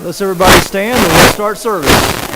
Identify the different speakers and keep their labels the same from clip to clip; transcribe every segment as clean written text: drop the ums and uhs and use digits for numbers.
Speaker 1: Let's everybody stand and we'll start service.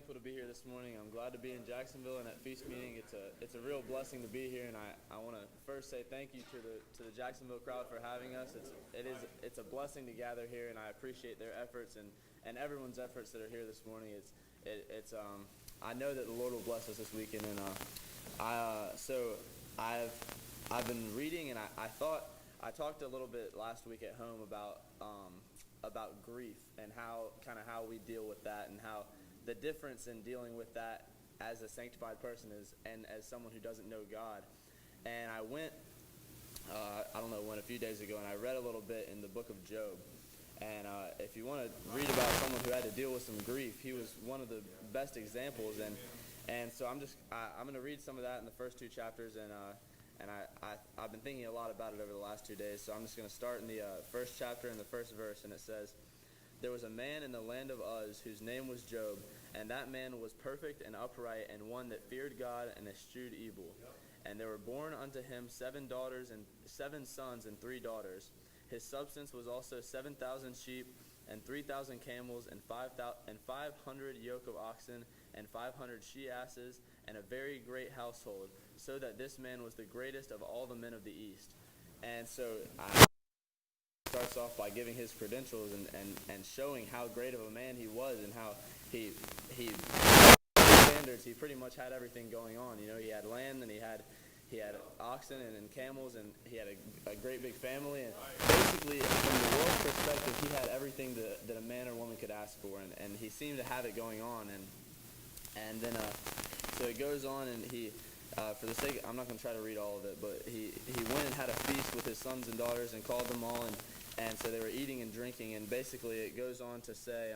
Speaker 2: thankful to be here this morning. I'm glad to be in Jacksonville and at Feastmeeting. It's a real blessing to be here, and I want to first say thank you to the Jacksonville crowd for having us. It's a blessing to gather here, and I appreciate their efforts and everyone's efforts that are here this morning. I know that the Lord will bless us this weekend, and I've been reading, and I talked a little bit last week at home about grief and how we deal with that, and how the difference in dealing with that as a sanctified person is, and as someone who doesn't know God. And I went, a few days ago, and I read a little bit in the book of Job. And if you want to read about someone who had to deal with some grief, he was one of the best examples. And so I'm going to read some of that in the first two chapters, and I've been thinking a lot about it over the last 2 days. So I'm just going to start in the first chapter in the first verse, and it says, "There was a man in the land of Uz whose name was Job, and that man was perfect and upright, and one that feared God and eschewed evil. And there were born unto him 7 sons and 3 daughters. His substance was also 7,000 sheep, and 3,000 camels, and 500 yoke of oxen, and 500 she-asses, and a very great household, so that this man was the greatest of all the men of the East." And so starts off by giving his credentials and showing how great of a man he was, and how he standards, he pretty much had everything going on. You know, he had land, and he had oxen and camels, and he had a great big family, and basically from the world's perspective, he had everything that a man or woman could ask for, and he seemed to have it going on. And then so it goes on, and he for the sake, I'm not going to try to read all of it, but he went and had a feast with his sons and daughters and called them all, and so they were eating and drinking. And basically it goes on to say,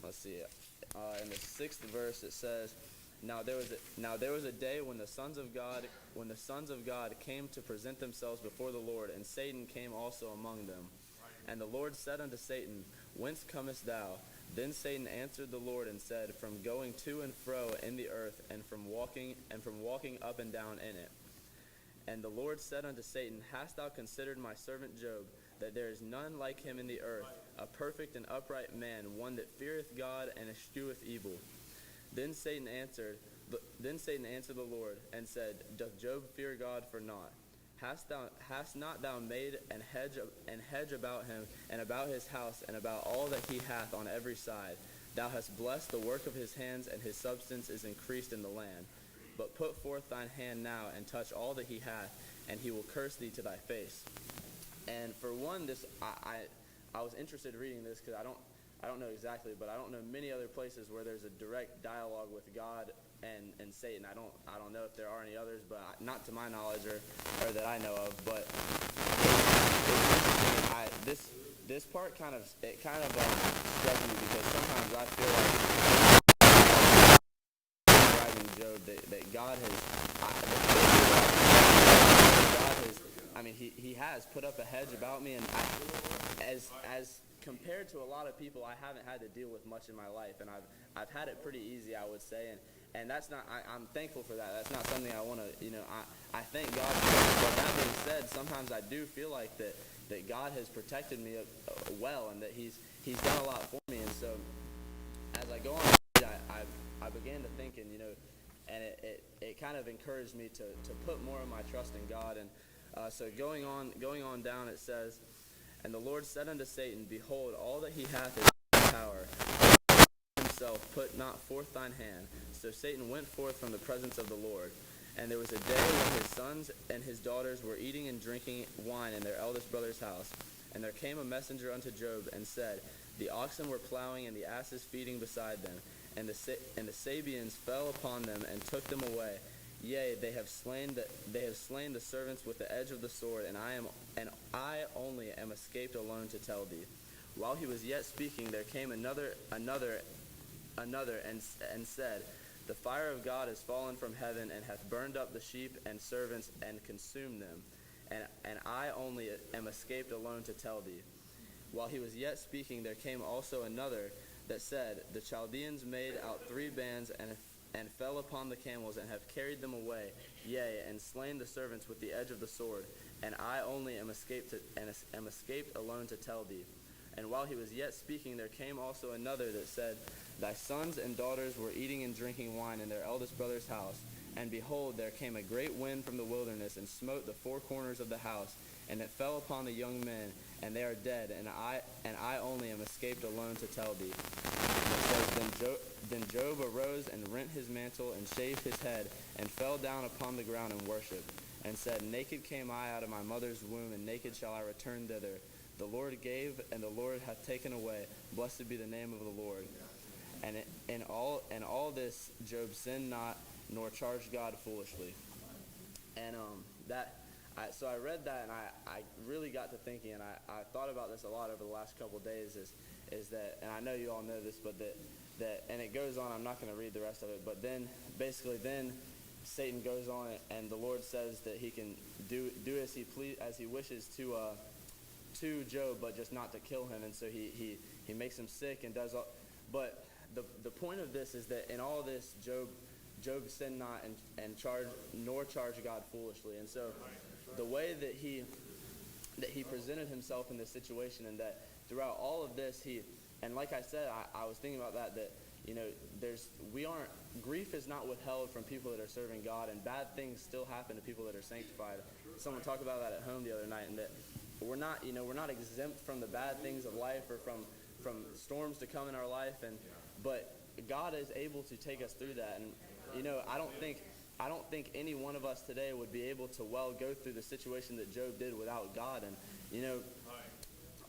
Speaker 2: in the 6th verse it says, Now there was a day when the sons of God came to present themselves before the Lord, and Satan came also among them. And the Lord said unto Satan, Whence comest thou? Then Satan answered the Lord and said, From going to and fro in the earth, and from walking up and down in it. And the Lord said unto Satan, Hast thou considered my servant Job, that there is none like him in the earth, a perfect and upright man, one that feareth God and escheweth evil? Then Satan answered the Lord and said, Doth Job fear God for naught? Hast not thou made an hedge about him, and about his house, and about all that he hath on every side? Thou hast blessed the work of his hands, and his substance is increased in the land. But put forth thine hand now, and touch all that he hath, and he will curse thee to thy face." And for one, I was interested in reading this because I don't know exactly, but I don't know many other places where there's a direct dialogue with God and Satan. I don't know if there are any others, but not to my knowledge or that I know of. But this part kind of struck me, because sometimes I feel like describing Job that God has put up a hedge about me, and as compared to a lot of people, I haven't had to deal with much in my life, and I've had it pretty easy, I would say, and that's not, I'm thankful for that. That's not something I want to, I thank God for it. But that being said, sometimes I do feel like that God has protected me well, and that He's done a lot for me. And so as I go on, I began to think, and it kind of encouraged me to put more of my trust in God. And so going on down, it says, "And the Lord said unto Satan, Behold, all that he hath is power. Himself put not forth thine hand. So Satan went forth from the presence of the Lord. And there was a day when his sons and his daughters were eating and drinking wine in their eldest brother's house. And there came a messenger unto Job, and said, The oxen were plowing, and the asses feeding beside them. And the Sabeans fell upon them, and took them away. Yea, they have slain the servants with the edge of the sword, and I only am escaped alone to tell thee. While he was yet speaking, there came another, and said, The fire of God is fallen from heaven, and hath burned up the sheep and servants, and consumed them. And I only am escaped alone to tell thee. While he was yet speaking, there came also another, that said, The Chaldeans made out 3 bands, and fell upon the camels, and have carried them away, yea, and slain the servants with the edge of the sword. And I only am escaped alone to tell thee. And while he was yet speaking, there came also another that said, Thy sons and daughters were eating and drinking wine in their eldest brother's house. And behold, there came a great wind from the wilderness, and smote the four corners of the house, and it fell upon the young men, and they are dead, and I only am escaped alone to tell thee. And it says, Then Job arose and rent his mantle, and shaved his head, and fell down upon the ground and worshipped, and said, Naked came I out of my mother's womb, and naked shall I return thither. The Lord gave, and the Lord hath taken away. Blessed be the name of the Lord. And in all this Job sinned not, nor charged God foolishly. And so I read that, and I really got to thinking, and I thought about this a lot over the last couple of days, is that, and I know you all know this, but that and it goes on, I'm not going to read the rest of it, but then Satan goes on, and the Lord says that he can do as he wishes to Job, but just not to kill him, and so he makes him sick and does all. But the point of this is that in all this, Job sinned not and charged God foolishly. And so the way that he presented himself in this situation, and that throughout all of this, and like I said, I was thinking about that grief is not withheld from people that are serving God, and bad things still happen to people that are sanctified. Someone talked about that at home the other night, and that we're not exempt from the bad things of life, or from storms to come in our life, but God is able to take us through that. And I don't think any one of us today would be able to go through the situation that Job did without God. And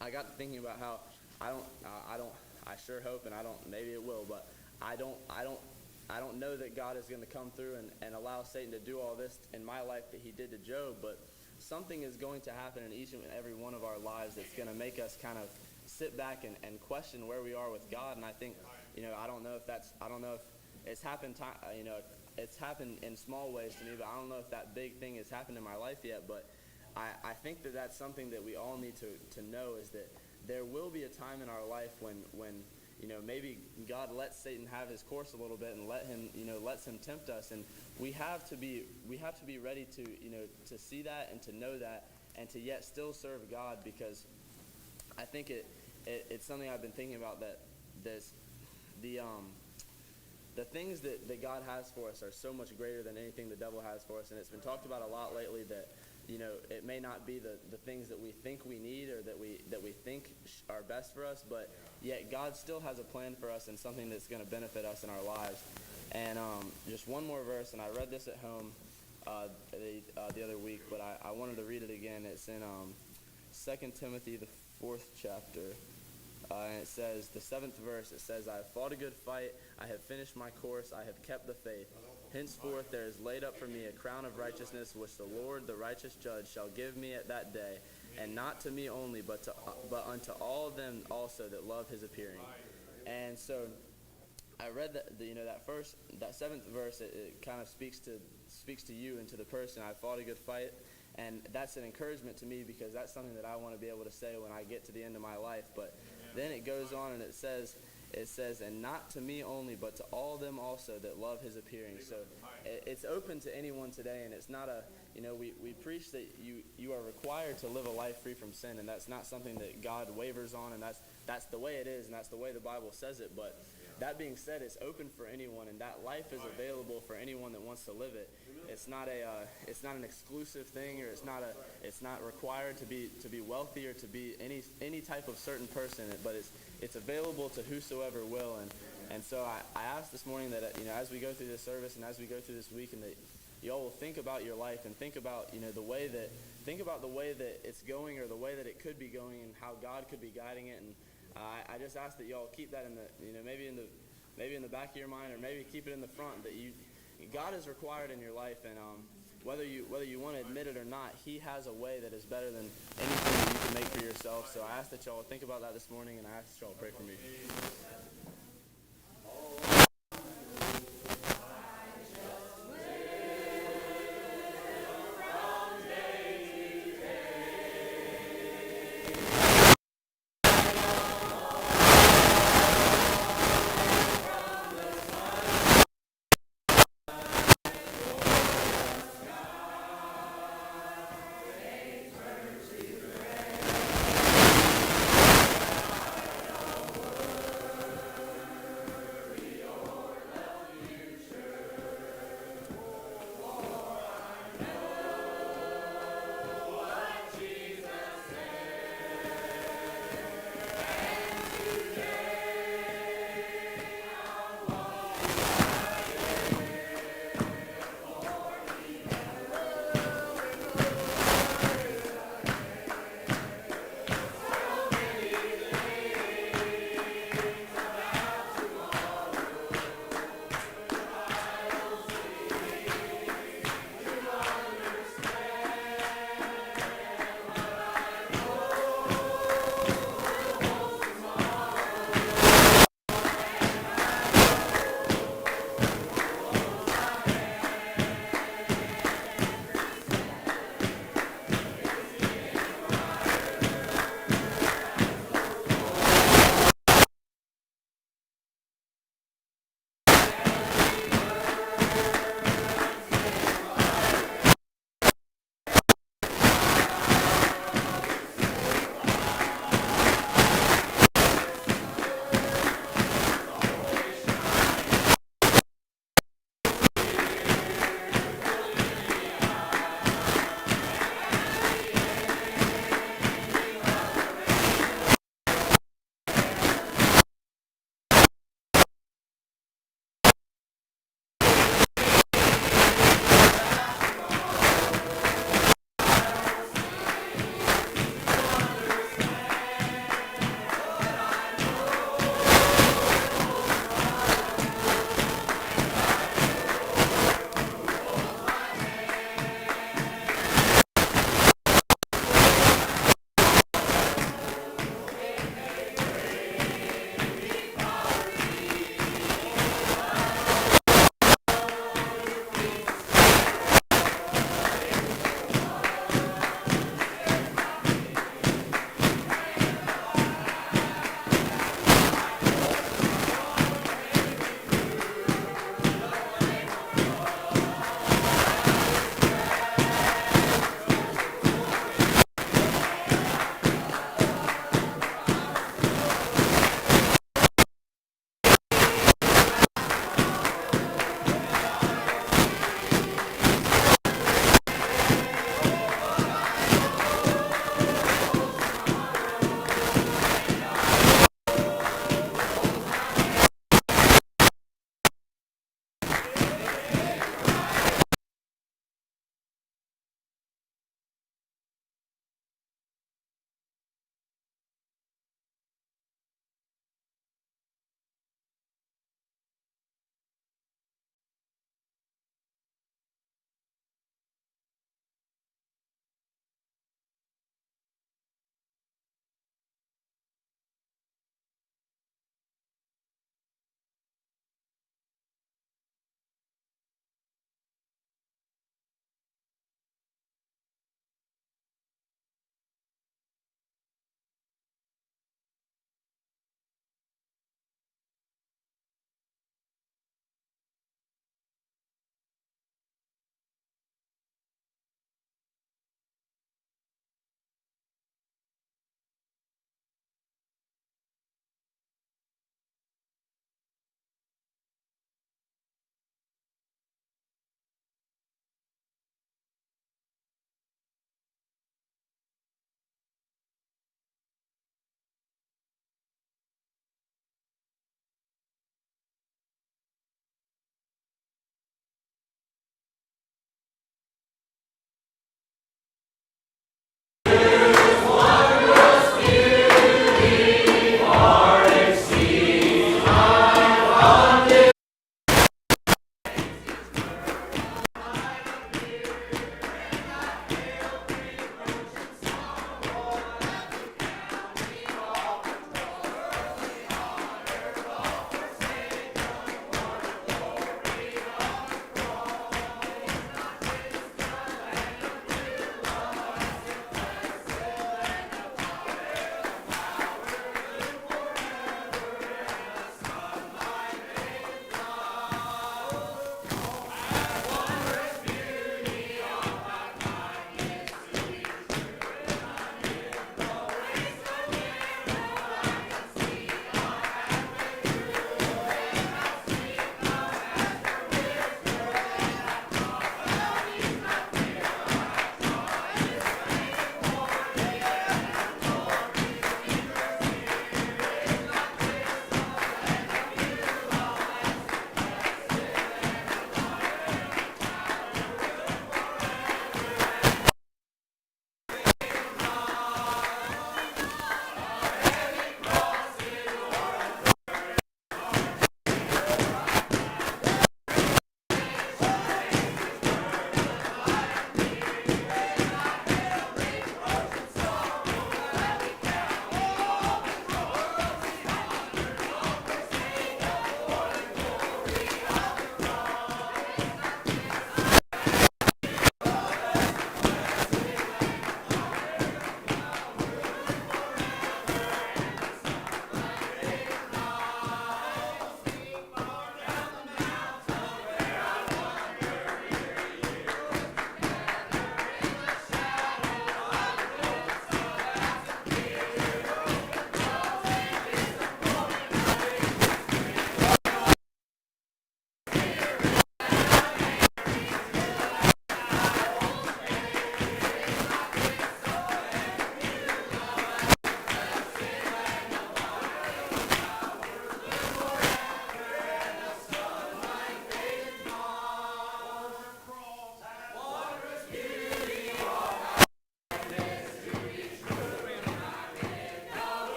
Speaker 2: I got to thinking about how I sure hope, and maybe it will, but I don't know that God is going to come through and allow Satan to do all this in my life that he did to Job, but something is going to happen in each and every one of our lives that's going to make us kind of sit back and question where we are with God. And I think, I don't know if it's happened, it's happened in small ways to me, but I don't know if that big thing has happened in my life yet. But I think that that's something that we all need to know, is that there will be a time in our life when maybe God lets Satan have his course a little bit and lets him tempt us, and we have to be ready to see that and to know that, and to yet still serve God, because I think it's something I've been thinking about, that the things that God has for us are so much greater than anything the devil has for us. And it's been talked about a lot lately that it may not be the things that we think we need, or that we think are best for us, but yet God still has a plan for us, and something that's going to benefit us in our lives. And just one more verse, and I read this at home the other week, but I wanted to read it again. It's in 2 Timothy, the 4th chapter. And it says, the 7th verse, it says, I have fought a good fight, I have finished my course, I have kept the faith. Henceforth there is laid up for me a crown of righteousness, which the Lord, the righteous judge, shall give me at that day, and not to me only, but unto all of them also that love his appearing. And so I read that that 7th verse, it kind of speaks to you and to the person. I fought a good fight. And that's an encouragement to me, because that's something that I want to be able to say when I get to the end of my life. But then it goes on, and it says, and not to me only, but to all them also that love his appearing. So it's open to anyone today, and it's not we preach that you are required to live a life free from sin, and that's not something that God wavers on, and that's the way it is, and that's the way the Bible says it. But that being said, it's open for anyone, and that life is available for anyone that wants to live it. It's not an exclusive thing, or it's not required to be wealthy, or to be any type of certain person, but it's available to whosoever will. And so I asked this morning that as we go through this service and as we go through this week, and that y'all will think about your life, and think about the way that it's going, or the way that it could be going, and how God could be guiding it. And I just ask that y'all keep that in the maybe in the back of your mind, or maybe keep it in the front, that God is required in your life, and whether you want to admit it or not, he has a way that is better than anything that you can make for yourself. So I ask that y'all think about that this morning, and I ask that y'all pray for me.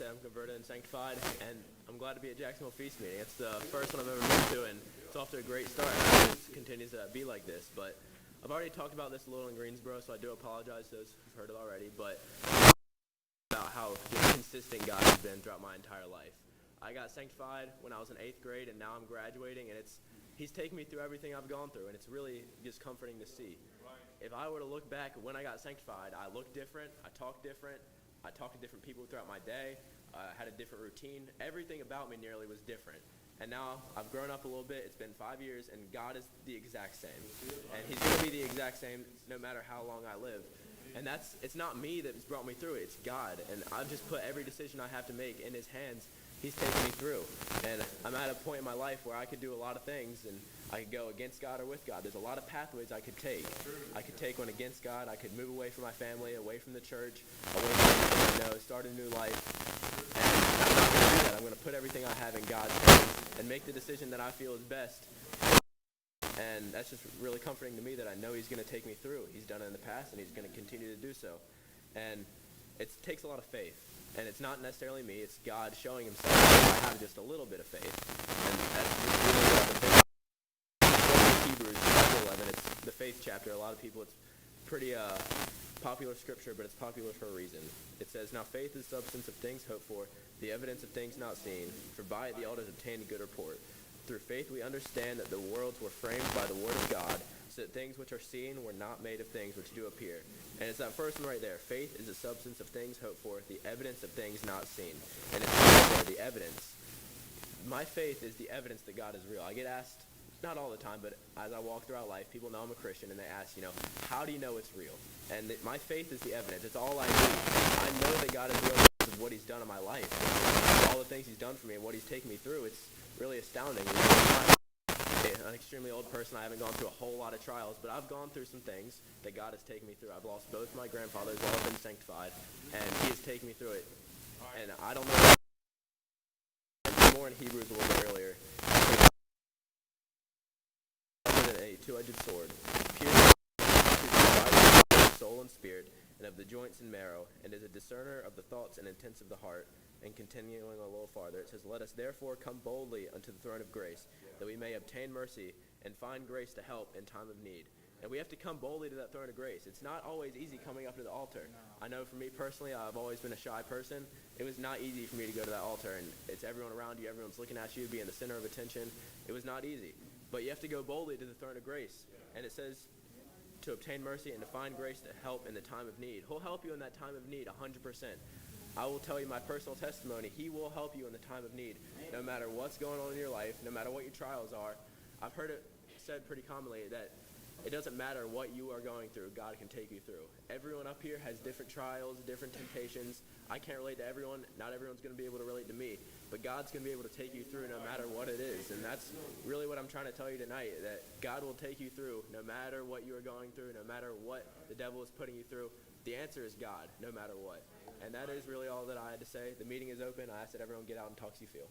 Speaker 3: said, I'm converted and sanctified, and I'm glad to be at Jacksonville Feastmeeting. It's the first one I've ever been to, and it's off to a great start. And I hope it continues to be like this. But I've already talked about this a little in Greensboro, so I do apologize to those who've heard it already. But about how just consistent God has been throughout my entire life. I got sanctified when I was in 8th grade, and now I'm graduating, and He's taken me through everything I've gone through, and it's really just comforting to see. If I were to look back when I got sanctified, I looked different, I talked to different people throughout my day, I had a different routine. Everything about me nearly was different. And now I've grown up a little bit. It's been 5 years, and God is the exact same. And He's going to be the exact same no matter how long I live. And it's not me that's brought me through it. It's God. And I've just put every decision I have to make in His hands. He's taken me through. And I'm at a point in my life where I could do a lot of things, and I could go against God or with God. There's a lot of pathways I could take. I could take one against God. I could move away from my family, away from the church, away from everything I know, start a new life. And I'm not going to do that. I'm going to put everything I have in God's hands and make the decision that I feel is best. And that's just really comforting to me that I know He's going to take me through. He's done it in the past, and He's going to continue to do so. And it takes a lot of faith. And it's not necessarily me. It's God showing Himself that I have just a little bit of faith. And that's just really what I've been Hebrews chapter 11. It's the faith chapter. A lot of people, it's pretty popular scripture, but it's popular for a reason. It says, "Now faith is the substance of things hoped for, the evidence of things not seen. For by it the elders obtained a good report. Through faith we understand that the worlds were framed by the word of God, so that things which are seen were not made of things which do appear." And it's that first one right there. Faith is the substance of things hoped for, the evidence of things not seen. And it's right there, the evidence. My faith is the evidence that God is real. I get asked, not all the time, but as I walk throughout life, people know I'm a Christian, and they ask, how do you know it's real? And my faith is the evidence. It's all I need. I know that God is real because of what He's done in my life. All the things He's done for me and what He's taken me through, it's really astounding. I'm an extremely old person. I haven't gone through a whole lot of trials, but I've gone through some things that God has taken me through. I've lost both my grandfathers while I've been sanctified, and He has taken me through it. And I don't know more in Hebrews a little bit earlier. A two-edged sword, piercing the soul and spirit, and of the joints and marrow, and is a discerner of the thoughts and intents of the heart. And continuing a little farther, it says, "Let us therefore come boldly unto the throne of grace, that we may obtain mercy and find grace to help in time of need." And we have to come boldly to that throne of grace. It's not always easy coming up to the altar. I know for me personally, I've always been a shy person. It was not easy for me to go to that altar, and it's everyone around you, everyone's looking at you, being the center of attention. It was not easy. But you have to go boldly to the throne of grace. And it says to obtain mercy and to find grace to help in the time of need. He'll help you in that time of need 100%. I will tell you my personal testimony. He will help you in the time of need, no matter what's going on in your life, no matter what your trials are. I've heard it said pretty commonly that it doesn't matter what you are going through, God can take you through. Everyone up here has different trials, different temptations. I can't relate to everyone. Not everyone's going to be able to relate to me. But God's going to be able to take you through no matter what it is. And that's really what I'm trying to tell you tonight, that God will take you through no matter what you are going through, no matter what the devil is putting you through. The answer is God, no matter what. And that is really all that I had to say. The meeting is open. I ask that everyone get out and talk as you feel.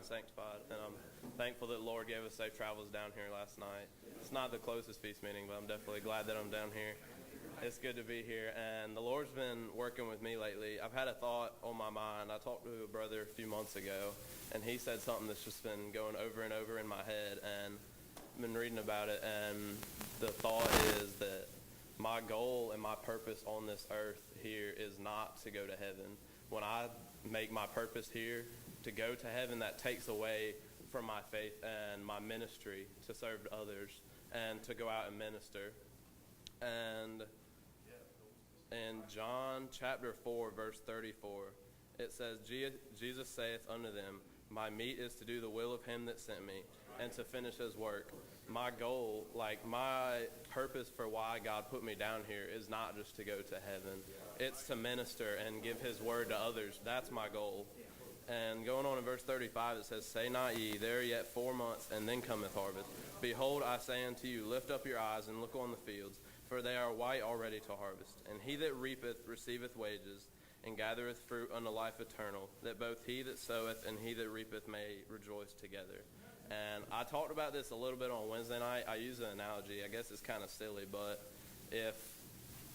Speaker 4: and sanctified. And I'm thankful that the Lord gave us safe travels down here last night. It's not the closest feast meeting, but I'm definitely glad that I'm down here. It's good to be here, and the Lord's been working with me lately. I've had a thought on my mind. I talked to a brother a few months ago, and he said something that's just been going over and over in my head, and I've been reading about it, and the thought is that my goal and my purpose on this earth here is not to go to heaven. When I make my purpose here to go to heaven, that takes away from my faith and my ministry to serve others and to go out and minister. And in John chapter 4, verse 34, it says, Jesus saith unto them, my meat is to do the will of him that sent me, and to finish his work. My goal, like my purpose for why God put me down here is not just to go to heaven. It's to minister and give his word to others. That's my goal. And going on in verse 35, it says, say not ye, there are yet 4 months, and then cometh harvest. Behold, I say unto you, lift up your eyes and look on the fields, for they are white already to harvest. And he that reapeth receiveth wages, and gathereth fruit unto life eternal, that both he that soweth and he that reapeth may rejoice together. And I talked about this a little bit on Wednesday night. I use an analogy. I guess it's kind of silly, but if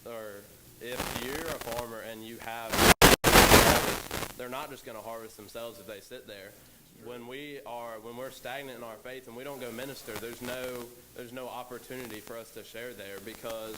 Speaker 4: you're a farmer and you have harvest, they're not just going to harvest themselves if they sit there. When we're stagnant in our faith and we don't go minister, there's no opportunity for us to share there, because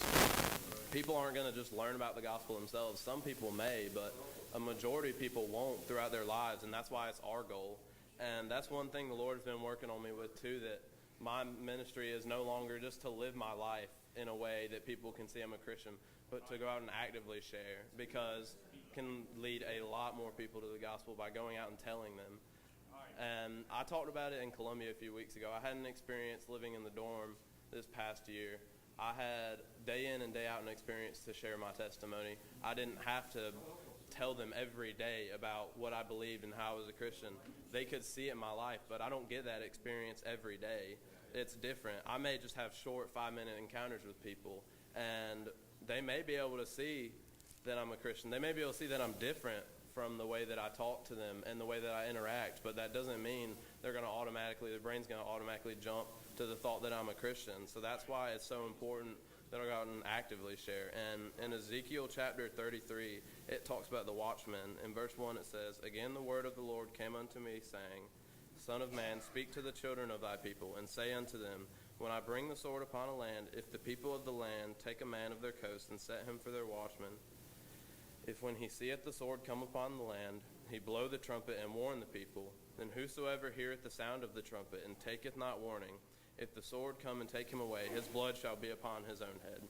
Speaker 4: people aren't going to just learn about the gospel themselves. Some people may, but a majority of people won't throughout their lives, and that's why it's our goal. And that's one thing the Lord's been working on me with too, that my ministry is no longer just to live my life in a way that people can see I'm a Christian, but to go out and actively share, because it can lead a lot more people to the gospel by going out and telling them. And I talked about it in Columbia a few weeks ago. I had an experience living in the dorm this past year. I had day in and day out an experience to share my testimony. I didn't have to tell them every day about what I believed and how I was a Christian. They could see it in my life, but I don't get that experience every day. It's different. I may just have short 5-minute encounters with people, and they may be able to see that I'm a Christian. They may be able to see that I'm different from the way that I talk to them and the way that I interact, but that doesn't mean their brain's going to automatically jump to the thought that I'm a Christian. So that's why it's so important that I go out and actively share. And in Ezekiel chapter 33, it talks about the watchman. In verse 1 it says, again the word of the Lord came unto me, saying, Son of man, speak to the children of thy people, and say unto them, when I bring the sword upon a land, if the people of the land take a man of their coast and set him for their watchman, if when he seeth the sword come upon the land, he blow the trumpet and warn the people, then whosoever heareth the sound of the trumpet and taketh not warning, if the sword come and take him away, his blood shall be upon his own head.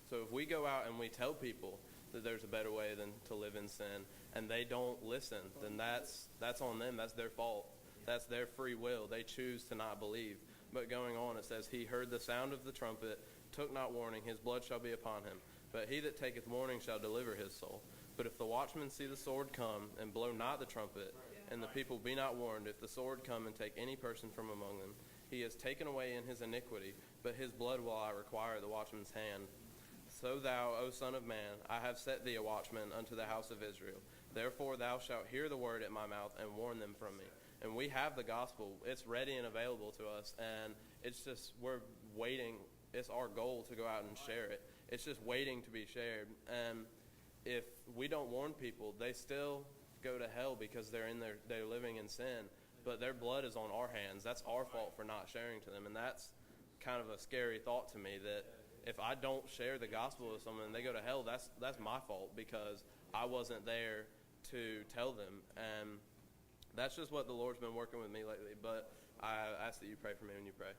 Speaker 4: So if we go out and we tell people that there's a better way than to live in sin, and they don't listen, then that's on them. That's their fault. That's their free will. They choose to not believe. But going on, it says, he heard the sound of the trumpet, took not warning, his blood shall be upon him. But he that taketh warning shall deliver his soul. But if the watchman see the sword come, and blow not the trumpet, and the people be not warned, if the sword come and take any person from among them, he is taken away in his iniquity, but his blood will I require the watchman's hand. So thou, O son of man, I have set thee a watchman unto the house of Israel. Therefore thou shalt hear the word at my mouth, and warn them from me. And we have the gospel. It's ready and available to us, and it's just, we're waiting. It's our goal to go out and share it. It's just waiting to be shared. And if we don't warn people, they still go to hell because they're living in sin. But their blood is on our hands. That's our fault for not sharing to them. And that's kind of a scary thought to me, that if I don't share the gospel with someone and they go to hell, that's my fault because I wasn't there to tell them. And that's just what the Lord's been working with me lately. But I ask that you pray for me when you pray.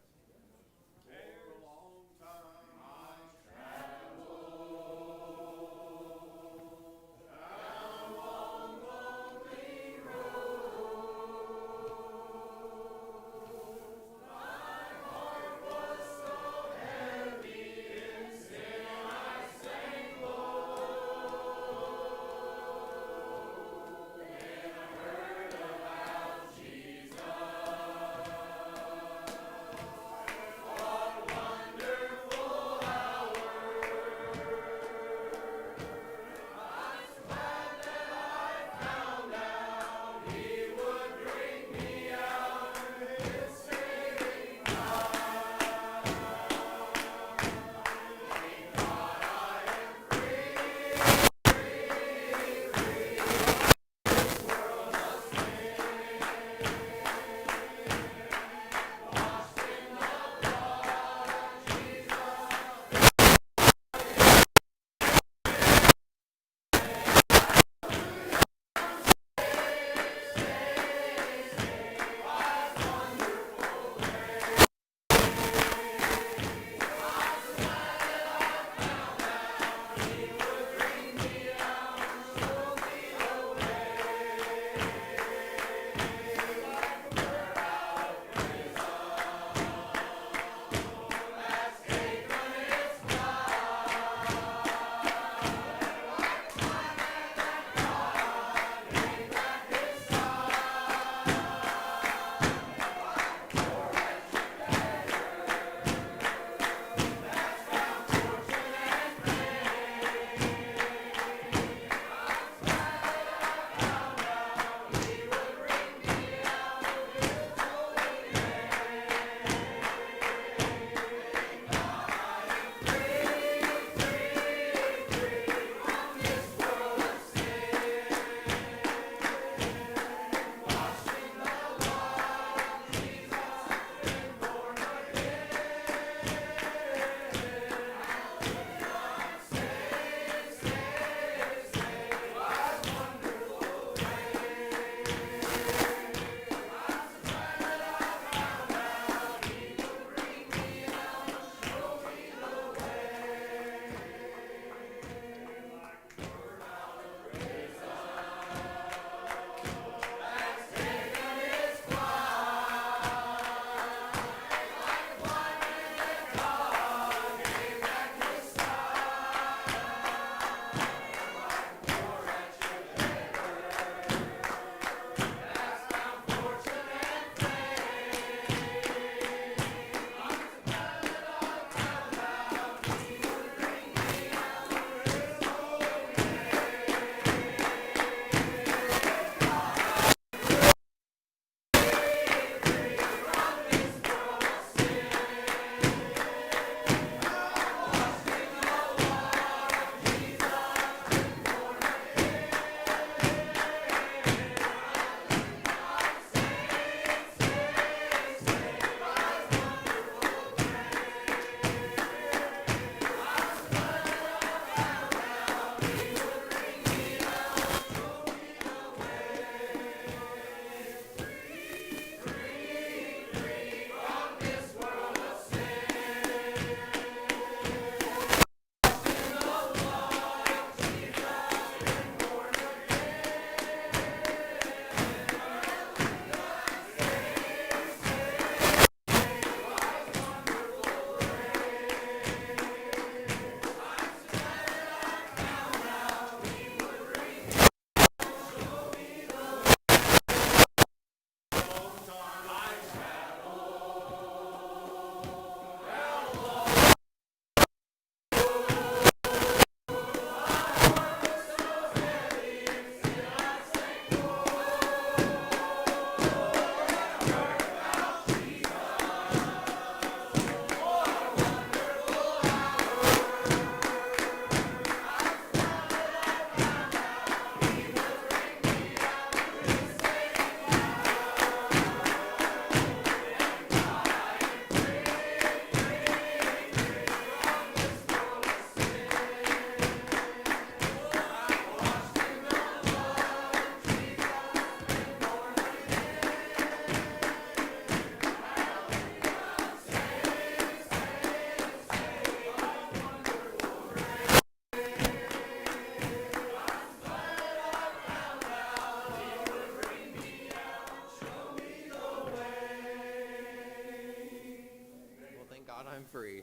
Speaker 5: I'm free.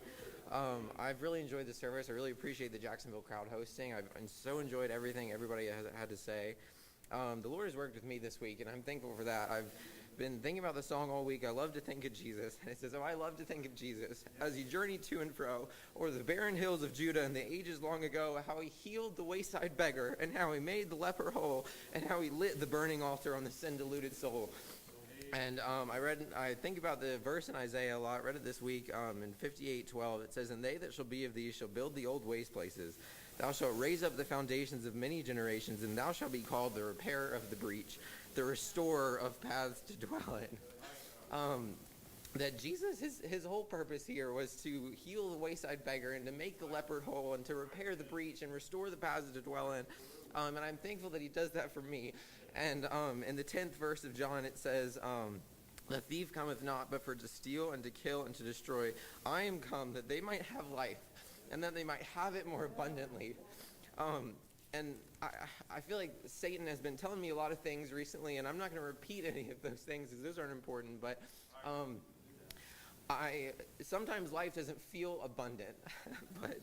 Speaker 5: I've really enjoyed the service. I really appreciate the Jacksonville crowd hosting. I've so enjoyed everything everybody has had to say. The Lord has worked with me this week, and I'm thankful for that. I've been thinking about the song all week, I love to think of Jesus. And it says, oh, I love to think of Jesus as he journeyed to and fro o'er the barren hills of Judah in the ages long ago, how he healed the wayside beggar, and how he made the leper whole, and how he lit the burning altar on the sin-deluded soul. And I think about the verse in Isaiah a lot. I read it this week in 58:12. It says, and they that shall be of thee shall build the old waste places. Thou shalt raise up the foundations of many generations, and thou shalt be called the repairer of the breach, the restorer of paths to dwell in. That Jesus, his whole purpose here was to heal the wayside beggar and to make the leper whole and to repair the breach and restore the paths to dwell in. And I'm thankful that he does that for me. And in the 10th verse of John, it says, the thief cometh not but for to steal and to kill and to destroy. I am come that they might have life, and that they might have it more abundantly. And I feel like Satan has been telling me a lot of things recently, and I'm not going to repeat any of those things because those aren't important, but sometimes life doesn't feel abundant. But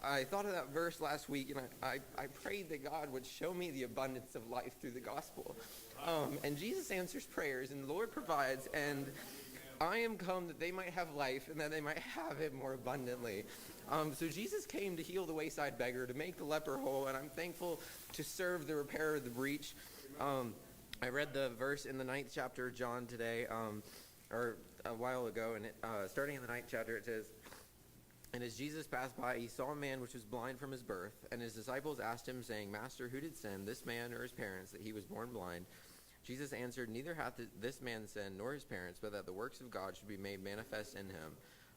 Speaker 5: I thought of that verse last week, and I prayed that God would show me the abundance of life through the gospel. And Jesus answers prayers, and the Lord provides, and I am come that they might have life, and that they might have it more abundantly. So Jesus came to heal the wayside beggar, to make the leper whole, and I'm thankful to serve the repairer of the breach. I read the verse in the 9th chapter of John today, or a while ago, and starting in the 9th chapter, it says, and as Jesus passed by, he saw a man which was blind from his birth, and his disciples asked him, saying, Master, who did sin, this man or his parents, that he was born blind? Jesus answered, Neither hath this man sinned, nor his parents, but that the works of God should be made manifest in him.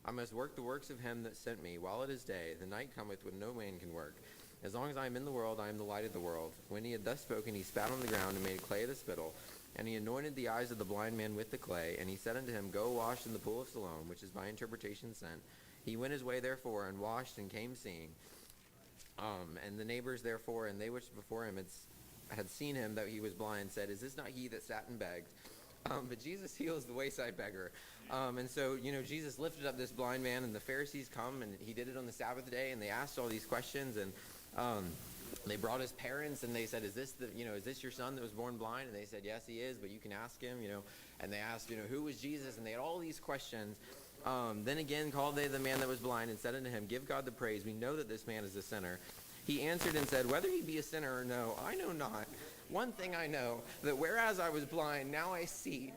Speaker 5: I must work the works of him that sent me, while it is day. The night cometh when no man can work. As long as I am in the world, I am the light of the world. When he had thus spoken, he spat on the ground and made clay of the spittle. And he anointed the eyes of the blind man with the clay. And he said unto him, Go wash in the pool of Siloam, which is by interpretation sent. He went his way therefore, and washed, and came seeing. And the neighbors therefore, and they which before him had seen him, that he was blind, said, Is this not he that sat and begged? But Jesus heals the wayside beggar. And so, Jesus lifted up this blind man, and the Pharisees come, and he did it on the Sabbath day, and they asked all these questions, and they brought his parents, and they said, is this your son that was born blind? And they said, yes, he is, but you can ask him, And they asked, who was Jesus? And they had all these questions. Then again called they the man that was blind, and said unto him, Give God the praise. We know that this man is a sinner. He answered and said, Whether he be a sinner or no, I know not. One thing I know, that whereas I was blind, now I see.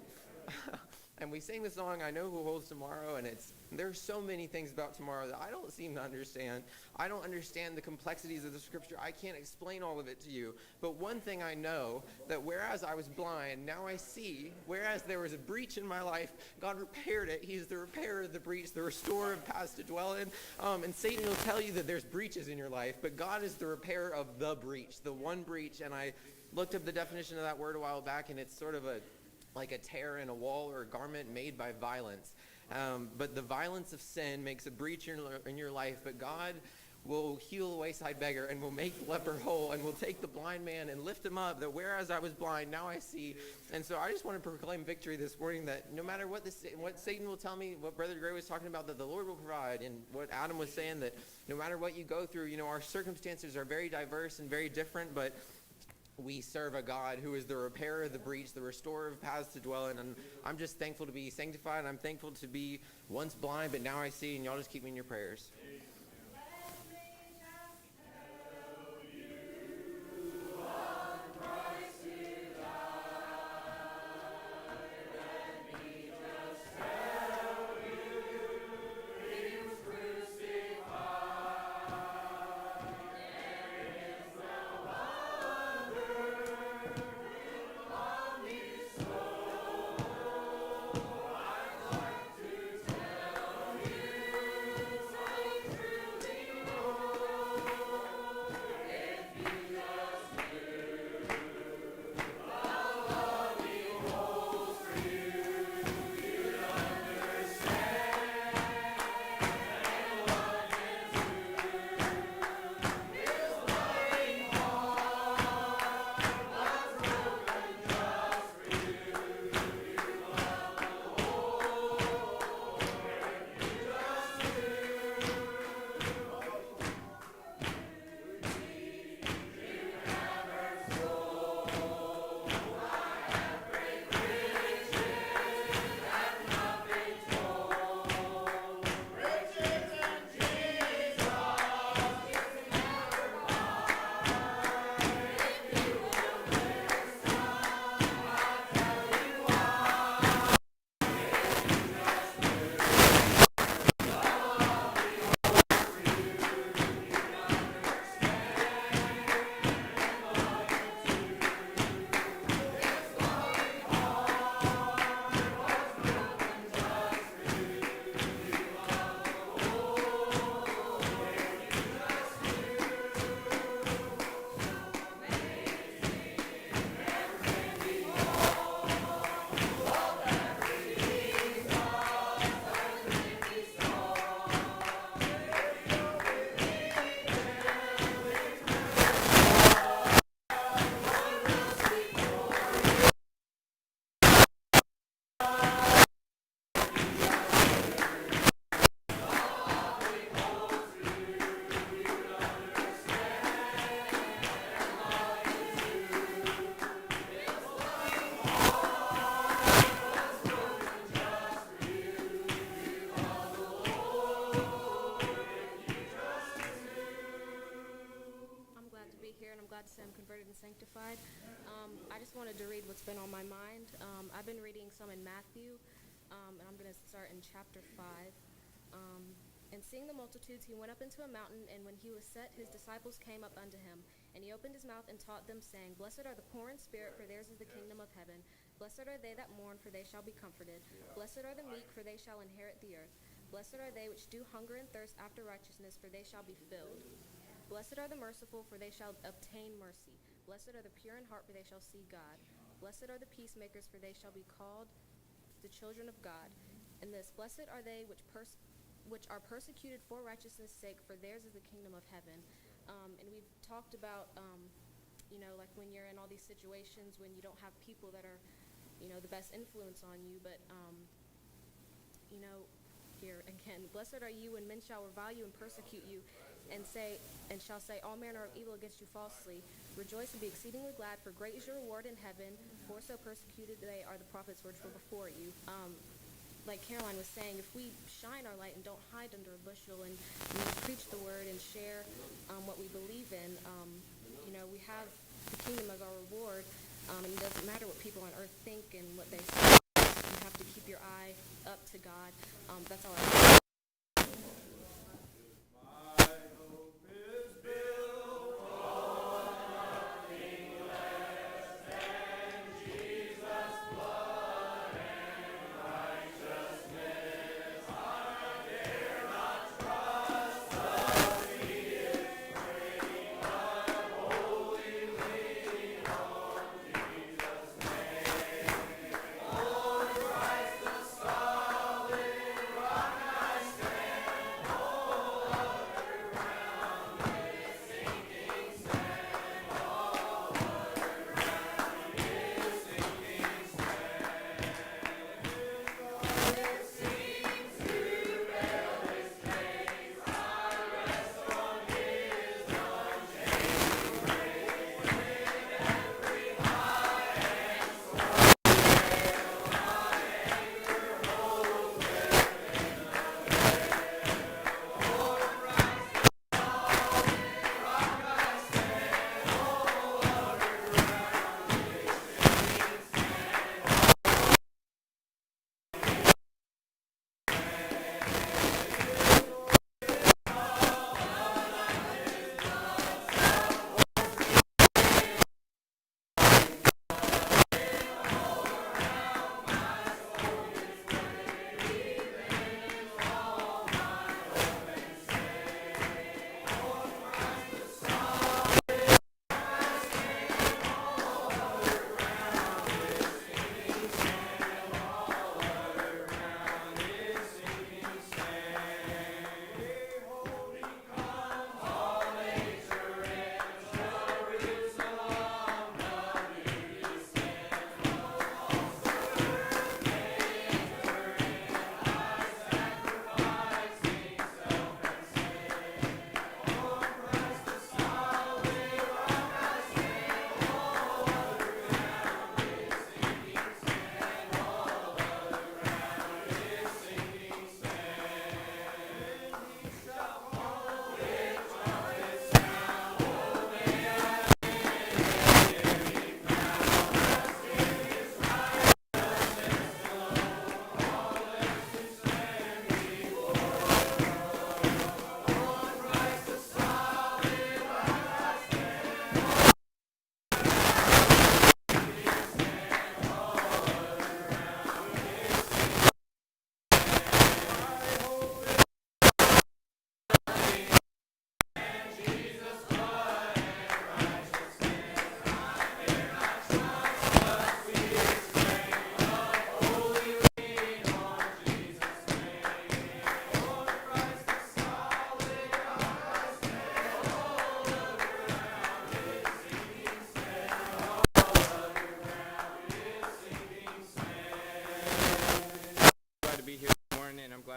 Speaker 5: And we sing the song, I Know Who Holds Tomorrow, and there's so many things about tomorrow that I don't seem to understand. I don't understand the complexities of the scripture. I can't explain all of it to you. But one thing I know, that whereas I was blind, now I see. Whereas there was a breach in my life, God repaired it. He's the repairer of the breach, the restorer of paths to dwell in. And Satan will tell you that there's breaches in your life, but God is the repairer of the breach, the one breach. And I looked up the definition of that word a while back, and it's sort of like a tear in a wall or a garment made by violence. But the violence of sin makes a breach in your life, but God will heal a wayside beggar and will make the leper whole and will take the blind man and lift him up, that whereas I was blind, now I see. And so I just want to proclaim victory this morning, that no matter what Satan will tell me, what Brother Gray was talking about, that the Lord will provide, and what Adam was saying, that no matter what you go through, our circumstances are very diverse and very different, but we serve a God who is the repairer of the breach, the restorer of paths to dwell in. And I'm just thankful to be sanctified. I'm thankful to be once blind, but now I see. And y'all just keep me in your prayers.
Speaker 6: what's been on my mind. I've been reading some in Matthew, and I'm going to start in chapter 5. And seeing the multitudes, he went up into a mountain, and when he was set, his disciples came up unto him. And he opened his mouth and taught them, saying, Blessed are the poor in spirit, for theirs is the kingdom of heaven. Blessed are they that mourn, for they shall be comforted. Blessed are the meek, for they shall inherit the earth. Blessed are they which do hunger and thirst after righteousness, for they shall be filled. Blessed are the merciful, for they shall obtain mercy. Blessed are the pure in heart, for they shall see God. Blessed are the peacemakers, for they shall be called the children of God. And this, blessed are they which are persecuted for righteousness' sake, for theirs is the kingdom of heaven. And we've talked about, like when you're in all these situations when you don't have people that are, the best influence on you. But, here again, blessed are you when men shall revile you and persecute you, and shall say all manner of evil against you falsely. Rejoice and be exceedingly glad, for great is your reward in heaven. For so persecuted they are the prophets which were before you. Like Caroline was saying, if we shine our light and don't hide under a bushel and preach the word and share what we believe in, we have the kingdom as our reward, and it doesn't matter what people on earth think and what they say. You have to keep your eye up to God. That's all I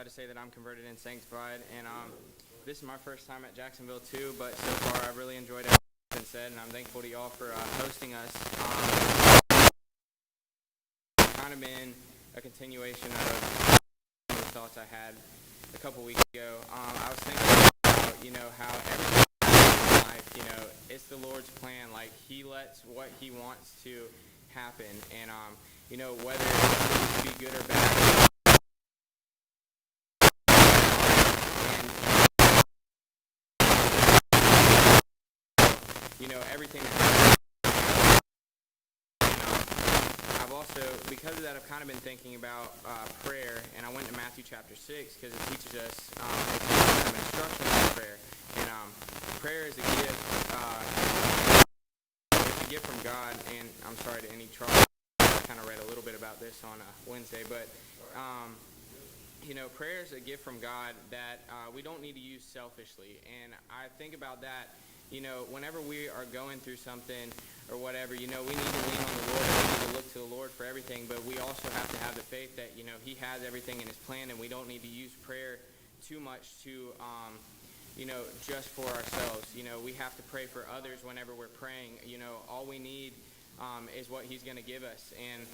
Speaker 7: To say that I'm converted and sanctified, and this is my first time at Jacksonville too, but so far I've really enjoyed everything that's been said, and I'm thankful to y'all for hosting us. Kind of been a continuation of the thoughts I had a couple weeks ago. I was thinking about, how everything in life, it's the Lord's plan. Like, He lets what He wants to happen. And, whether it be good or bad, and, everything that happens. I've also, because of that, I've kind of been thinking about prayer, and I went to Matthew chapter 6 because it teaches us some instruction on prayer. And prayer is a gift. It's a gift from God, and I'm sorry to any trouble. I kind of read a little bit about this on Wednesday, but prayer is a gift from God that we don't need to use selfishly. And I think about that. Whenever we are going through something or whatever, we need to lean on the Lord, and we need to look to the Lord for everything, but we also have to have the faith that, He has everything in His plan, and we don't need to use prayer too much to, just for ourselves. We have to pray for others whenever we're praying. All we need is what He's going to give us. And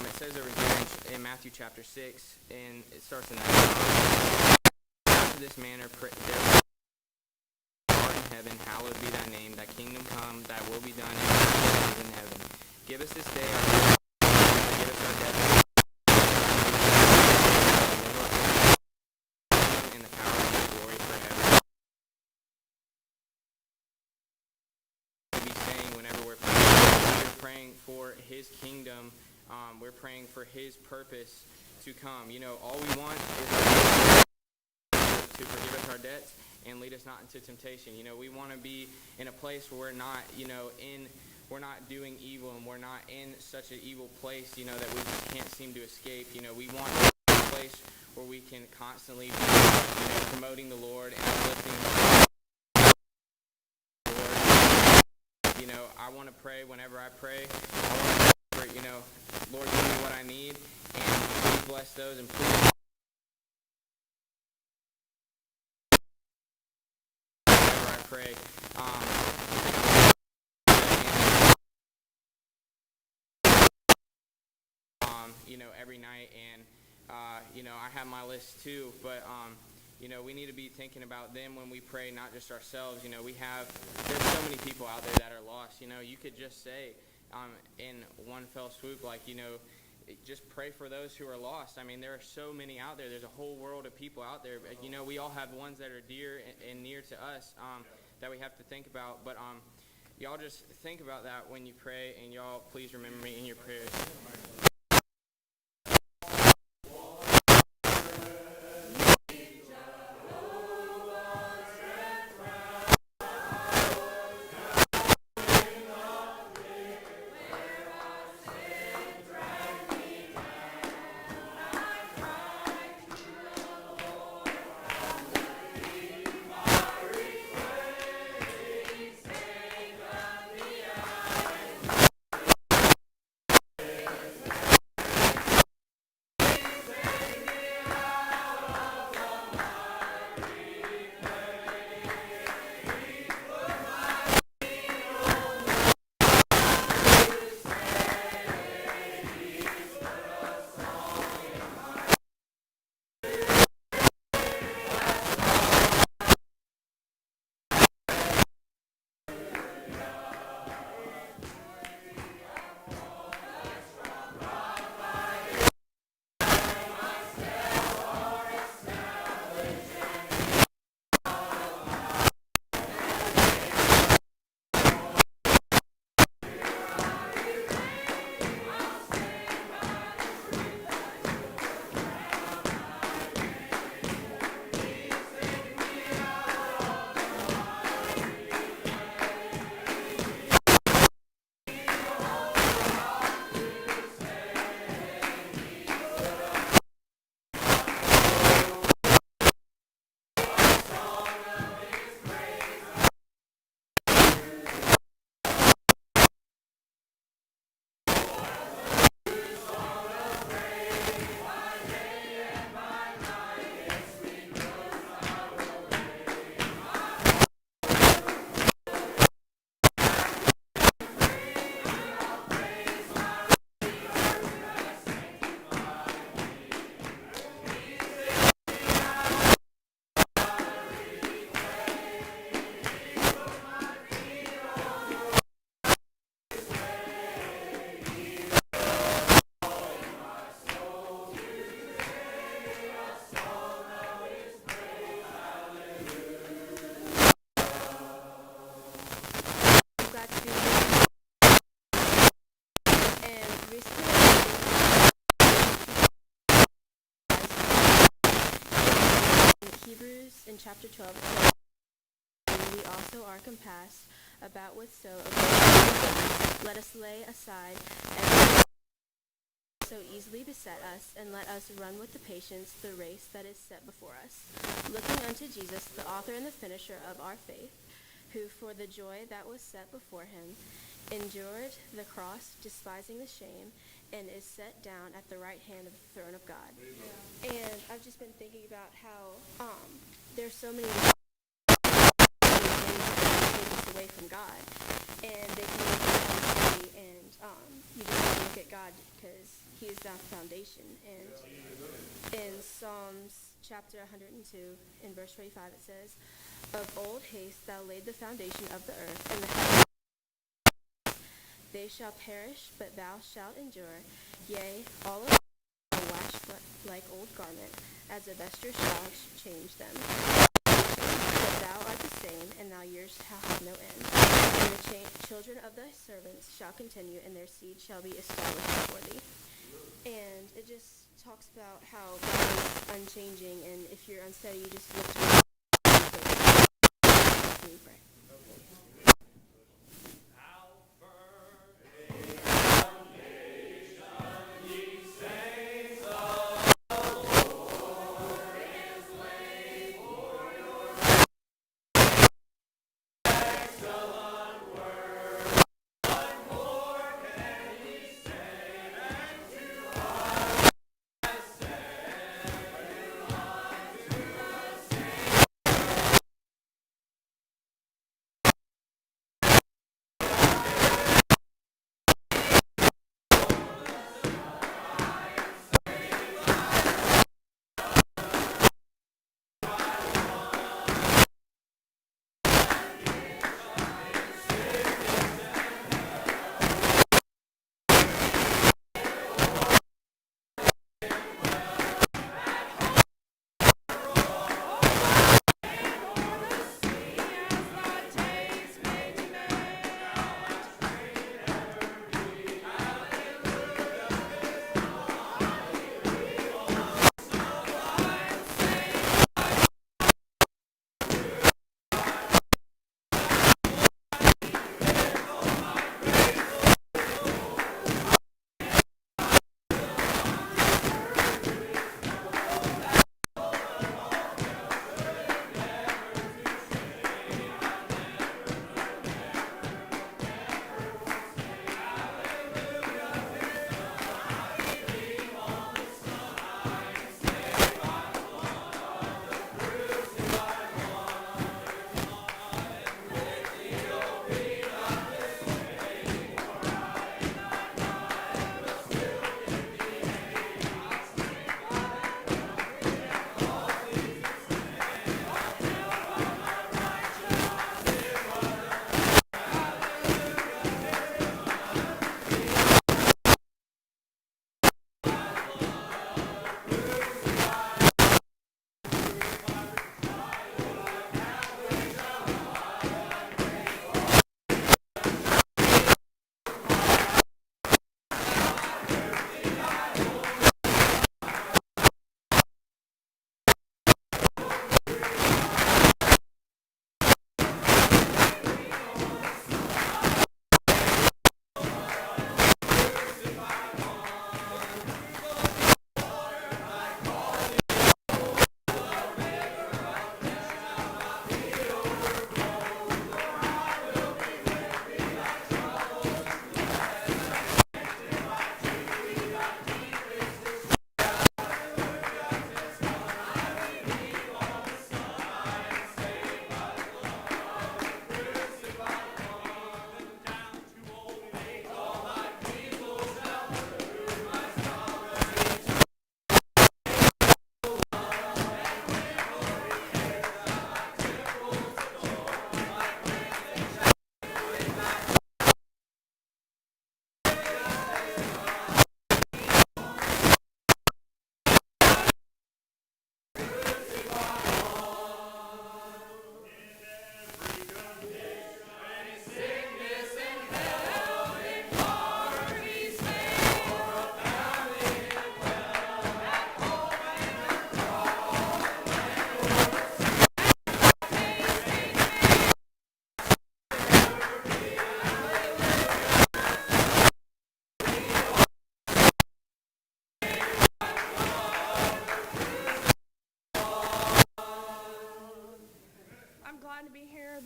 Speaker 7: it says over here in Matthew chapter 6, and it starts in that. After this manner, heaven, hallowed be thy name, thy kingdom come, thy will be done in earth as in heaven. Give us this day our daily bread, give us our debts, and the power and the glory forever. To be saying whenever we're praying for His kingdom, we're praying for His purpose to come. All we want is to forgive us our debts and lead us not into temptation. We want to be in a place where we're not, we're not doing evil, and we're not in such an evil place, that we just can't seem to escape. We want to be in a place where we can constantly be, promoting the Lord and uplifting the Lord. I want to pray whenever I pray. I want to pray for, Lord, give me what I need, and please bless those, and please pray. Every night, and I have my list too, but we need to be thinking about them when we pray, not just ourselves. There's so many people out there that are lost. You could just say in one fell swoop, just pray for those who are lost. There are so many out there. There's a whole world of people out there. We all have ones that are dear and near to us that we have to think about. But y'all just think about that when you pray, and y'all please remember me in your prayers.
Speaker 6: in chapter 12, it says, "We also are compassed about with so a great burden. Let us lay aside everything so easily beset us, and let us run with the patience the race that is set before us, looking unto Jesus, the author and the finisher of our faith, who for the joy that was set before him endured the cross, despising the shame, and is set down at the right hand of the throne of God." And I've just been thinking about how there's so many things that take us away from God, and they can make us unhappy, and you just have to look at God because He is our foundation. And in Psalms chapter 102, in verse 25, it says, "Of old haste thou laid the foundation of the earth, and the heavens they shall perish, but thou shalt endure. Yea, all of them are waxed like old garment, as a vesture shall change them. But thou art the same, and thy years shall have no end. And the children of thy servants shall continue, and their seed shall be established before thee." And it just talks about how God is unchanging, and if you're unsteady, you just look to Him. Let me pray.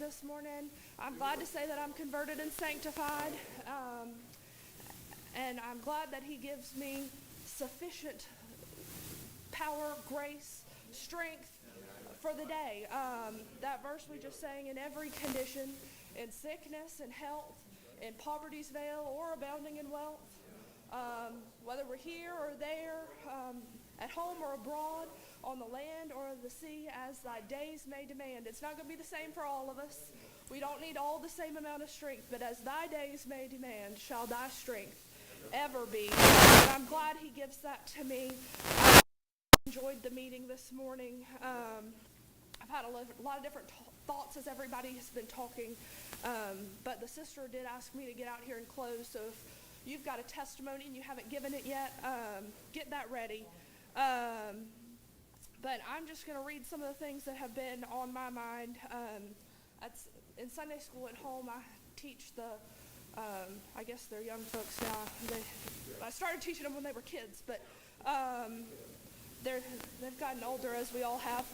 Speaker 8: this morning. I'm glad to say that I'm converted and sanctified. And I'm glad that he gives me sufficient power, grace, strength for the day. That verse we just sang, in every condition, in sickness and health, in poverty's veil or abounding in wealth, whether we're here or there, at home or abroad, on the land or the sea, as thy days may demand. It's not going to be the same for all of us. We don't need all the same amount of strength, but as thy days may demand, shall thy strength ever be. And I'm glad he gives that to me. I enjoyed the meeting this morning. I've had a lot of different thoughts as everybody has been talking, but the sister did ask me to get out here and close, so if you've got a testimony and you haven't given it yet, get that ready. But I'm just going to read some of the things that have been on my mind. In Sunday school at home, I teach I guess they're young folks now. I started teaching them when they were kids, but they've gotten older, as we all have.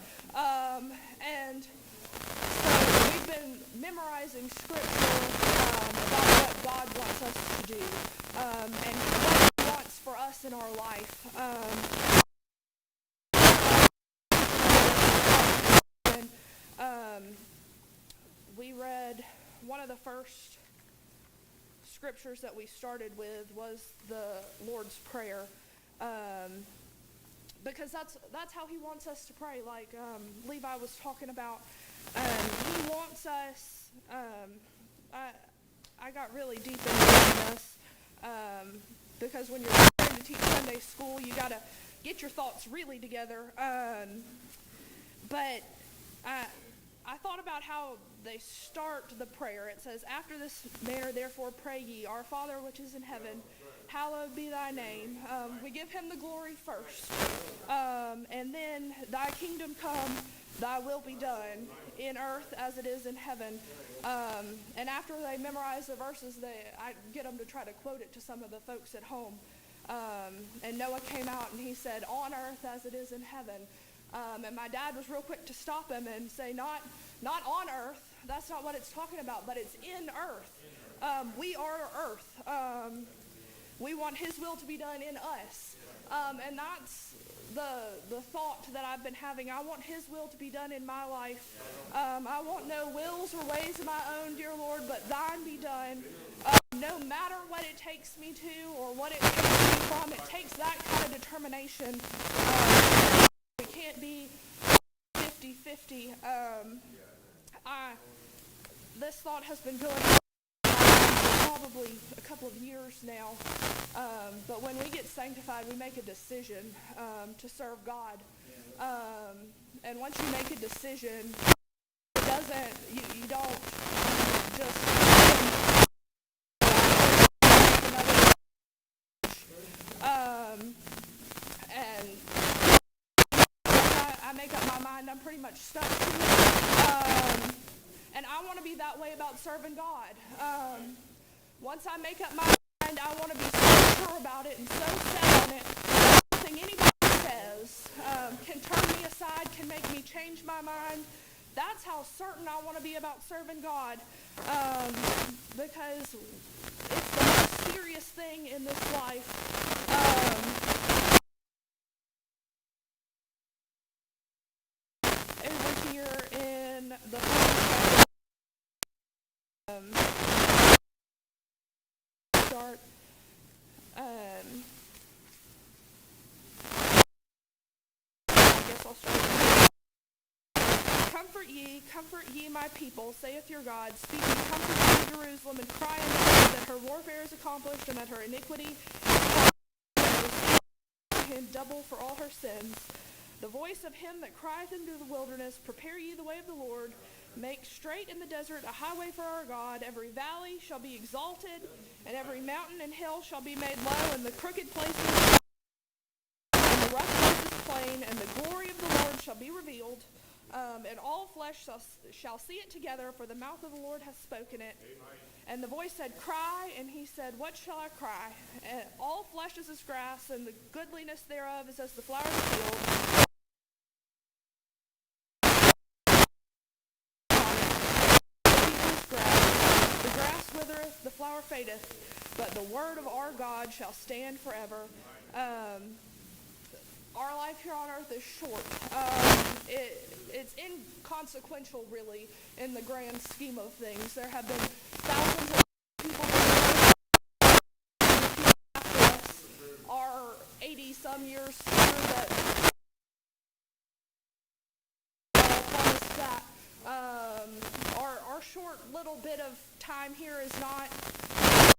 Speaker 8: And so we've been memorizing scripture about what God wants us to do and what he wants for us in our life. We read one of the first scriptures that we started with was the Lord's Prayer, because that's how he wants us to pray, like Levi was talking about. He wants us, I got really deep into this, because when you're trying to teach Sunday school, you got to get your thoughts really together, but I thought about how they start the prayer. It says, after this manner, therefore, pray ye, our Father which is in heaven, hallowed be thy name. We give him the glory first. And then, thy kingdom come, thy will be done, in earth as it is in heaven. And after they memorize the verses, I get them to try to quote it to some of the folks at home. And Noah came out and he said, on earth as it is in heaven. And my dad was real quick to stop him and say, not on earth. That's not what it's talking about, but it's in earth. We are earth. We want his will to be done in us. And that's the thought that I've been having. I want his will to be done in my life. I want no wills or ways of my own, dear Lord, but thine be done. No matter what it takes me to or what it takes me from, it takes that kind of determination. It can't be 50-50. This thought has been going on for probably a couple of years now. But when we get sanctified, we make a decision to serve God. And once you make a decision, it doesn't, you don't just and I make up my mind, I'm pretty much stuck to it. And I want to be that way about serving God. Once I make up my mind, I want to be so sure about it and so set on it that nothing anybody says can turn me aside, can make me change my mind. That's how certain I want to be about serving God, because it's the most serious thing in this life. Over here in the start. I guess I'll start. Comfort ye my people, saith your God. Speak ye comfort to Jerusalem, and cry unto her that her warfare is accomplished, and that her iniquity is him double for all her sins. The voice of him that crieth into the wilderness, prepare ye the way of the Lord. Make straight in the desert a highway for our God. Every valley shall be exalted, and every mountain and hill shall be made low, and the crooked places and the rough places plain, and the glory of the Lord shall be revealed. And all flesh shall see it together, for the mouth of the Lord hath spoken it. And the voice said, cry, and he said, what shall I cry? And all flesh is as grass, and the goodliness thereof is as the flower of the field. withereth, the flower fadeth, but the word of our God shall stand forever. Our life here on earth is short. It's inconsequential, really, in the grand scheme of things. There have been thousands of people after us, our 80-some years here that promised that our short little bit of time here is not the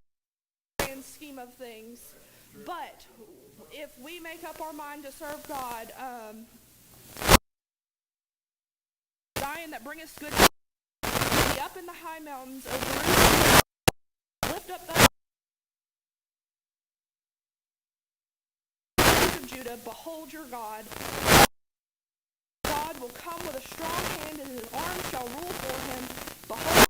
Speaker 8: grand scheme of things. But if we make up our mind to serve God, dying that bringeth good, be up in the high mountains of Jerusalem, lift up the of Judah, behold your God. God will come with a strong hand, and his arm shall rule for him. Behold,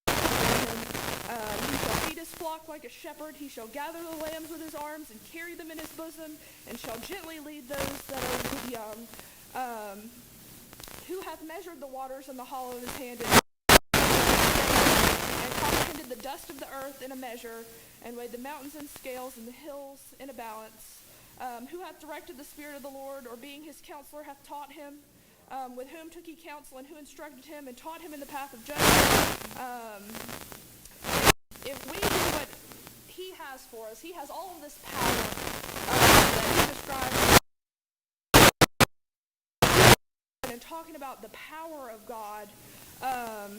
Speaker 8: he shall feed his flock like a shepherd. He shall gather the lambs with his arms and carry them in his bosom, and shall gently lead those that are with young. Who hath measured the waters in the hollow of his hand, and comprehended the dust of the earth in a measure, and weighed the mountains in scales and the hills in a balance? Who hath directed the Spirit of the Lord, or being his counselor hath taught him? With whom took he counsel, and who instructed him, and taught him in the path of judgment? If we do what he has for us, he has all of this power that he describes. And talking about the power of God, but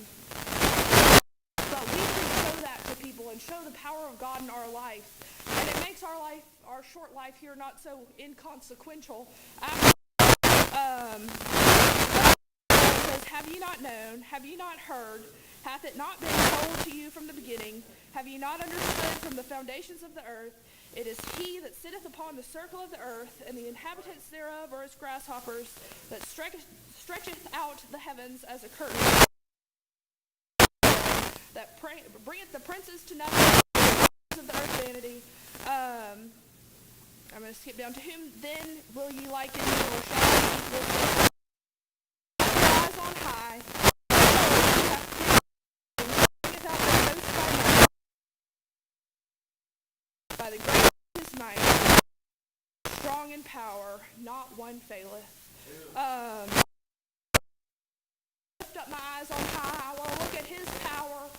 Speaker 8: we can show that to people and show the power of God in our life, and it makes our life, our short life here, not so inconsequential. It says, have ye not known, have ye not heard, hath it not been told to you from the beginning, have ye not understood from the foundations of the earth? It is he that sitteth upon the circle of the earth, and the inhabitants thereof are as grasshoppers, that stretcheth out the heavens as a curtain, that bringeth the princes to nothing, of the earth vanity. I'm going to skip down. To whom then will ye liken me, or shall I equal? Eyes on high, bringeth out the coast by the grace of his might, strong in power, not one faileth. Lift up my eyes on high. I want to look at his power.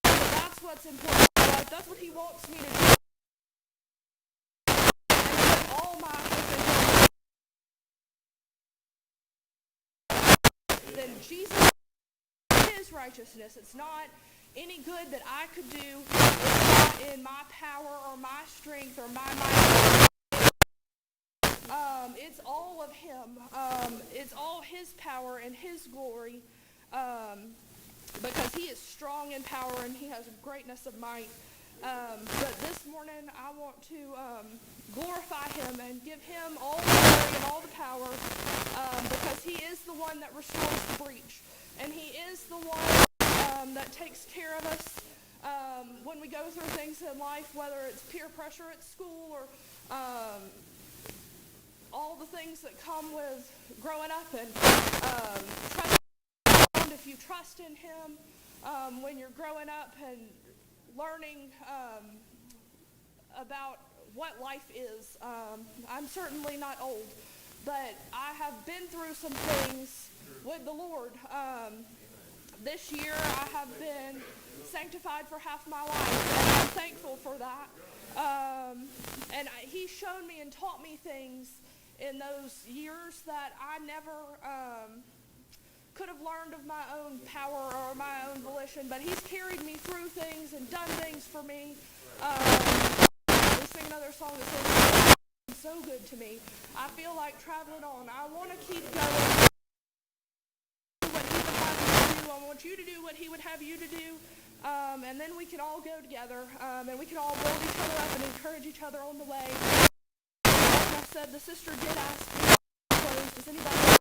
Speaker 8: That's what's important. That's what he wants me to do. And put all my hope in him. Then Jesus, his righteousness. It's not any good that I could do. It's not in my power or my strength or my might. It's all of him. It's all his power and his glory. Because he is strong in power and he has greatness of might. But this morning I want to glorify him and give him all the glory and all the power, because he is the one that restores the breach. And he is the one that takes care of us when we go through things in life, whether it's peer pressure at school or all the things that come with growing up, and if you trust in him when you're growing up and learning about what life is. I'm certainly not old, but I have been through some things with the Lord. This year I have been sanctified for half my life, and I'm thankful for that. And he's shown me and taught me things in those years that I never could have learned of my own power or my own volition, but he's carried me through things and done things for me. We sing another song that says, "It's so good to me." I feel like traveling on. I want to keep going. What he would have me to do. I want you to do what he would have you to do. And then we can all go together, and we can all build each other up and encourage each other on the way. Like I said, the sister did ask me to close. Does anybody?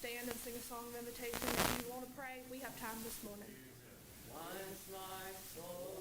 Speaker 8: stand and sing a song of invitation. If you want to pray, we have time this morning.
Speaker 7: Once my soul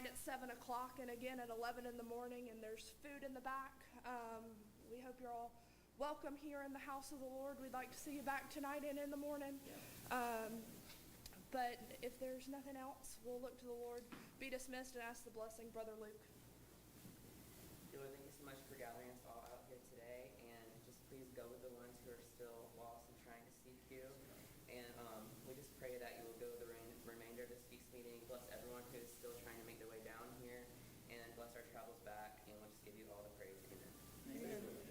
Speaker 8: at 7 o'clock and again at 11 in the morning, and there's food in the back. We hope you're all welcome here in the house of the Lord. We'd like to see you back tonight and in the morning. But if there's nothing else, we'll look to the Lord, be dismissed, and ask the blessing. Brother Luke.
Speaker 9: Lord, thank you so much for gathering us all out here today, and just please go with the ones who are still lost and trying to seek you. And we just pray that you will go the remainder of this feast meeting, bless everyone who is still trying to make their way down here, and bless our travels back, and we'll just give you all the praise. Amen. Amen.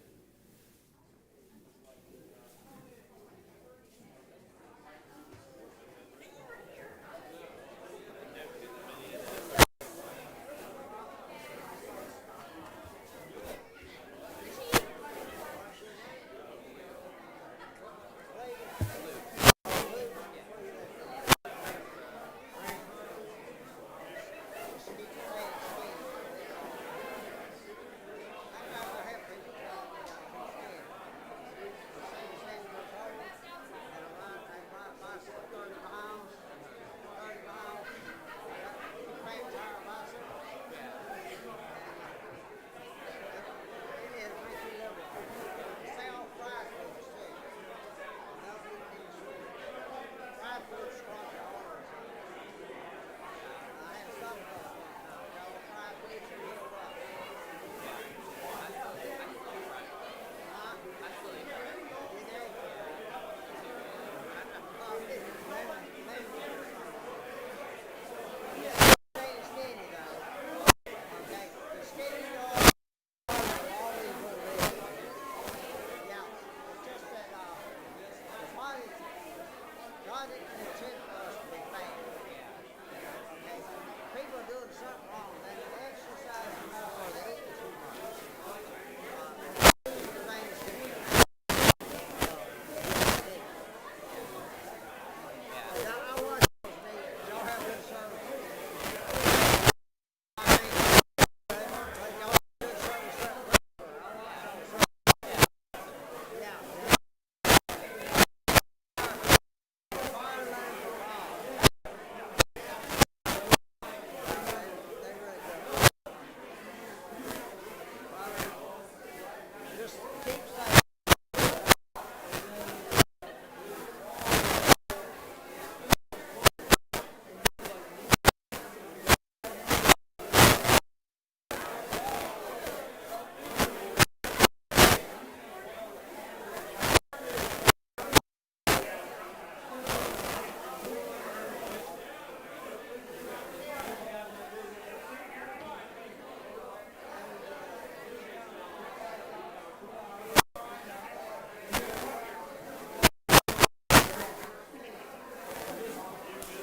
Speaker 10: God didn't intend for